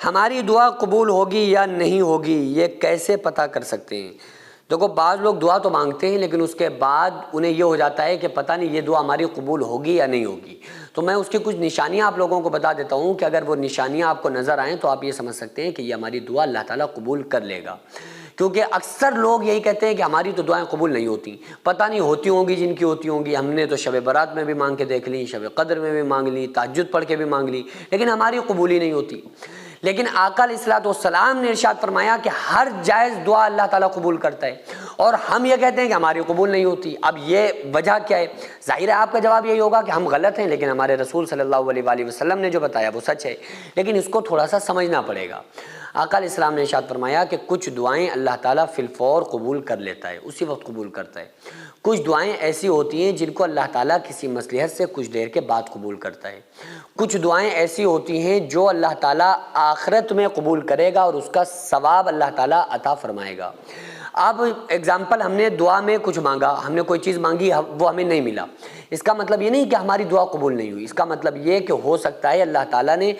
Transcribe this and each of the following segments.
ہماری دعا قبول ہوگی یا نہیں ہوگی یہ کیسے پتہ کر سکتے ہیں؟ دیکھو، بعض لوگ دعا تو مانگتے ہیں لیکن اس کے بعد انہیں یہ ہو جاتا ہے کہ پتہ نہیں یہ دعا ہماری قبول ہوگی یا نہیں ہوگی۔ تو میں اس کی کچھ نشانیاں آپ لوگوں کو بتا دیتا ہوں کہ اگر وہ نشانیاں آپ کو نظر آئیں تو آپ یہ سمجھ سکتے ہیں کہ یہ ہماری دعا اللہ تعالیٰ قبول کر لے گا۔ کیونکہ اکثر لوگ یہی کہتے ہیں کہ ہماری تو دعائیں قبول نہیں ہوتی، پتہ نہیں ہوتی ہوں گی جن کی ہوتی ہوں گی، ہم نے تو شب برات میں بھی مانگ کے دیکھ لی، شب قدر میں بھی مانگ لی، تہجد پڑھ کے بھی مانگ لی، لیکن ہماری قبول ہی نہیں ہوتی۔ لیکن آقا علیہ الصلوۃ والسلام نے ارشاد فرمایا کہ ہر جائز دعا اللہ تعالیٰ قبول کرتا ہے، اور ہم یہ کہتے ہیں کہ ہماری قبول نہیں ہوتی۔ اب یہ وجہ کیا ہے؟ ظاہر ہے آپ کا جواب یہی ہوگا کہ ہم غلط ہیں، لیکن ہمارے رسول صلی اللہ علیہ وآلہ وسلم نے جو بتایا وہ سچ ہے، لیکن اس کو تھوڑا سا سمجھنا پڑے گا۔ آقا علیہ السلام نے ارشاد فرمایا کہ کچھ دعائیں اللہ تعالیٰ فی الفور قبول کر لیتا ہے، اسی وقت قبول کرتا ہے۔ کچھ دعائیں ایسی ہوتی ہیں جن کو اللہ تعالیٰ کسی مصلحت سے کچھ دیر کے بعد قبول کرتا ہے۔ کچھ دعائیں ایسی ہوتی ہیں جو اللہ تعالیٰ آخرت میں قبول کرے گا اور اس کا ثواب اللہ تعالیٰ عطا فرمائے گا۔ اب ایگزامپل، ہم نے دعا میں کچھ مانگا، ہم نے کوئی چیز مانگی، وہ ہمیں نہیں ملا، اس کا مطلب یہ نہیں کہ ہماری دعا قبول نہیں ہوئی۔ اس کا مطلب یہ کہ ہو سکتا ہے اللہ تعالیٰ نے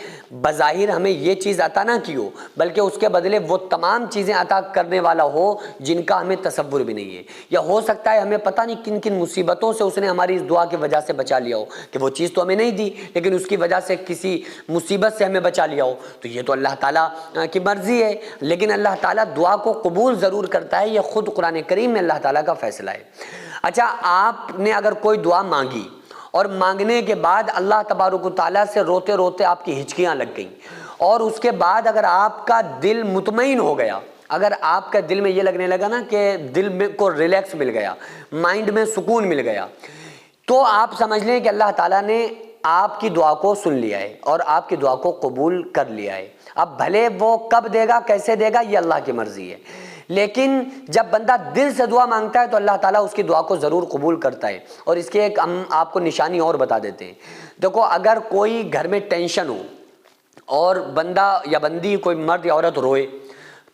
بظاہر ہمیں یہ چیز عطا نہ کی ہو، بلکہ اس کے بدلے وہ تمام چیزیں عطا کرنے والا ہو جن کا ہمیں تصور بھی نہیں ہے۔ یا ہو سکتا ہے ہمیں پتہ نہیں کن کن مصیبتوں سے اس نے ہماری اس دعا کی وجہ سے بچا لیا ہو، کہ وہ چیز تو ہمیں نہیں دی لیکن اس کی وجہ سے کسی مصیبت سے ہمیں بچا لیا ہو۔ تو یہ تو اللہ تعالیٰ کی مرضی ہے، لیکن اللہ تعالیٰ دعا کو قبول ضرور کرتا ہے، یہ خود قرآن کریم میں اللہ تعالیٰ کا فیصلہ ہے۔ اچھا، آپ نے اگر کوئی دعا مانگی اور مانگنے کے بعد اللہ تبارک و تعالیٰ سے روتے روتے آپ کی ہچکیاں لگ گئیں، اور اس کے بعد اگر آپ کا دل مطمئن ہو گیا، اگر آپ کا دل میں یہ لگنے لگا نا کہ دل میں کو ریلیکس مل گیا، مائنڈ میں سکون مل گیا، تو آپ سمجھ لیں کہ اللہ تعالیٰ نے آپ کی دعا کو سن لیا ہے اور آپ کی دعا کو قبول کر لیا ہے۔ اب بھلے وہ کب دے گا، کیسے دے گا، یہ اللہ کی مرضی ہے، لیکن جب بندہ دل سے دعا مانگتا ہے تو اللہ تعالیٰ اس کی دعا کو ضرور قبول کرتا ہے۔ اور اس کی ایک ہم آپ کو نشانی اور بتا دیتے ہیں۔ دیکھو، اگر کوئی گھر میں ٹینشن ہو اور بندہ یا بندی، کوئی مرد یا عورت روئے،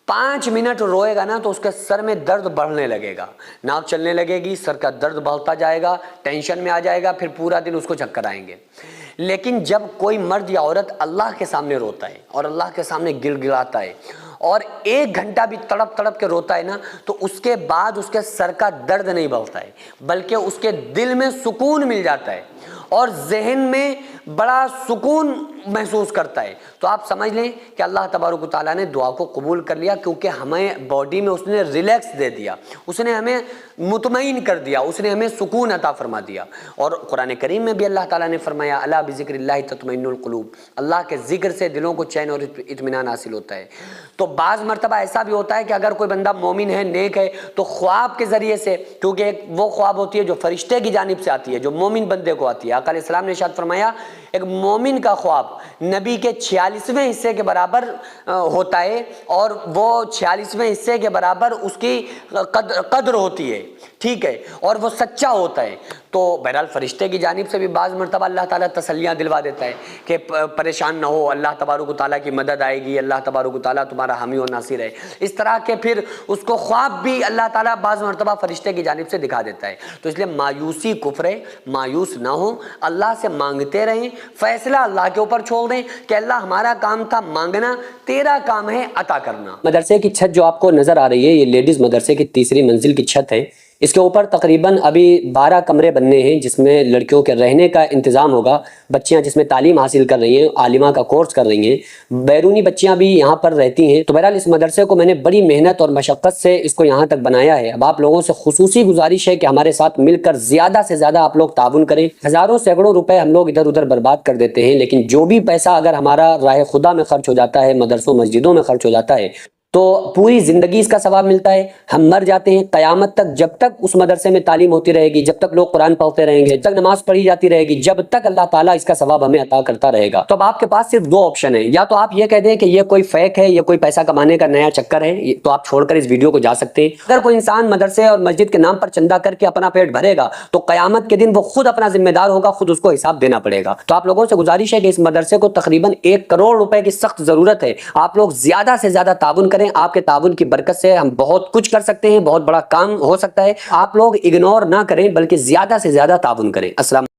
5 منٹ روئے گا نا تو اس کے سر میں درد بڑھنے لگے گا، ناک چلنے لگے گی، سر کا درد بڑھتا جائے گا، ٹینشن میں آ جائے گا، پھر پورا دن اس کو چکر آئیں گے۔ لیکن جب کوئی مرد یا عورت اللہ کے سامنے روتا ہے اور اللہ کے سامنے گڑ گڑاتا ہے اور 1 گھنٹہ بھی تڑپ تڑپ کے روتا ہے نا، تو اس کے بعد اس کے سر کا درد نہیں بڑھتا ہے، بلکہ اس کے دل میں سکون مل جاتا ہے اور ذہن میں بڑا سکون محسوس کرتا ہے۔ تو آپ سمجھ لیں کہ اللہ تبارک و تعالیٰ نے دعا کو قبول کر لیا، کیونکہ ہمیں باڈی میں اس نے ریلیکس دے دیا، اس نے ہمیں مطمئن کر دیا، اس نے ہمیں سکون عطا فرما دیا۔ اور قرآن کریم میں بھی اللہ تعالیٰ نے فرمایا، الا بذکر اللہ تطمئن القلوب، اللہ کے ذکر سے دلوں کو چین اور اطمینان حاصل ہوتا ہے۔ تو بعض مرتبہ ایسا بھی ہوتا ہے کہ اگر کوئی بندہ مومن ہے، نیک ہے، تو خواب کے ذریعے سے، کیونکہ ایک وہ خواب ہوتی ہے جو فرشتے کی جانب سے آتی ہے، جو مومن بندے کو آتی ہے۔ آقا علیہ السلام نے ارشاد فرمایا، ایک مومن کا خواب نبی کے 46ویں حصے کے برابر ہوتا ہے، اور وہ 46ویں حصے کے برابر اس کی قدر ہوتی ہے، ٹھیک ہے، اور وہ سچا ہوتا ہے۔ تو بہرحال فرشتے کی جانب سے بھی بعض مرتبہ اللہ تعالیٰ تسلیاں دلوا دیتا ہے کہ پریشان نہ ہو، اللہ تبارک و تعالیٰ کی مدد آئے گی، اللہ تبارک و تعالیٰ تمہارا حامی و ناصر ہے۔ اس طرح کے پھر اس کو خواب بھی اللہ تعالیٰ بعض مرتبہ فرشتے کی جانب سے دکھا دیتا ہے۔ تو اس لیے مایوسی کفر ہے، مایوس نہ ہو، اللہ سے مانگتے رہیں، فیصلہ اللہ کے اوپر چھوڑ دیں کہ اللہ ہمارا کام تھا مانگنا، تیرا کام ہے عطا کرنا۔ مدرسے کی چھت جو آپ کو نظر آ رہی ہے، یہ لیڈیز مدرسے کی 3ری منزل کی چھت ہے۔ اس کے اوپر تقریباً ابھی 12 کمرے بننے ہیں جس میں لڑکیوں کے رہنے کا انتظام ہوگا، بچیاں جس میں تعلیم حاصل کر رہی ہیں، عالمہ کا کورس کر رہی ہیں، بیرونی بچیاں بھی یہاں پر رہتی ہیں۔ تو بہرحال اس مدرسے کو میں نے بڑی محنت اور مشقت سے اس کو یہاں تک بنایا ہے۔ اب آپ لوگوں سے خصوصی گزارش ہے کہ ہمارے ساتھ مل کر زیادہ سے زیادہ آپ لوگ تعاون کریں۔ ہزاروں سینکڑوں روپے ہم لوگ ادھر ادھر برباد کر دیتے ہیں، لیکن جو بھی پیسہ اگر ہمارا راہ خدا میں خرچ ہو جاتا ہے، مدرسوں مسجدوں میں خرچ ہو جاتا ہے، تو پوری زندگی اس کا ثواب ملتا ہے۔ ہم مر جاتے ہیں، قیامت تک جب تک اس مدرسے میں تعلیم ہوتی رہے گی، جب تک لوگ قرآن پڑھتے رہیں گے، جب تک نماز پڑھی جاتی رہے گی، جب تک اللہ تعالیٰ اس کا ثواب ہمیں عطا کرتا رہے گا۔ تو اب آپ کے پاس صرف 2 آپشن ہیں، یا تو آپ یہ کہہ دیں کہ یہ کوئی فیک ہے، یہ کوئی پیسہ کمانے کا نیا چکر ہے، تو آپ چھوڑ کر اس ویڈیو کو جا سکتے ہیں۔ اگر کوئی انسان مدرسے اور مسجد کے نام پر چندہ کر کے اپنا پیٹ بھرے گا تو قیامت کے دن وہ خود اپنا ذمہ دار ہوگا، خود اس کو حساب دینا پڑے گا۔ تو آپ لوگوں سے گزارش ہے کہ اس مدرسے کو تقریباً 1 کروڑ روپے کی سخت ضرورت ہے۔ آپ لوگ زیادہ سے زیادہ تعاون کریں، آپ کے تعاون کی برکت سے ہم بہت کچھ کر سکتے ہیں، بہت بڑا کام ہو سکتا ہے۔ آپ لوگ اگنور نہ کریں بلکہ زیادہ سے زیادہ تعاون کریں۔ السلام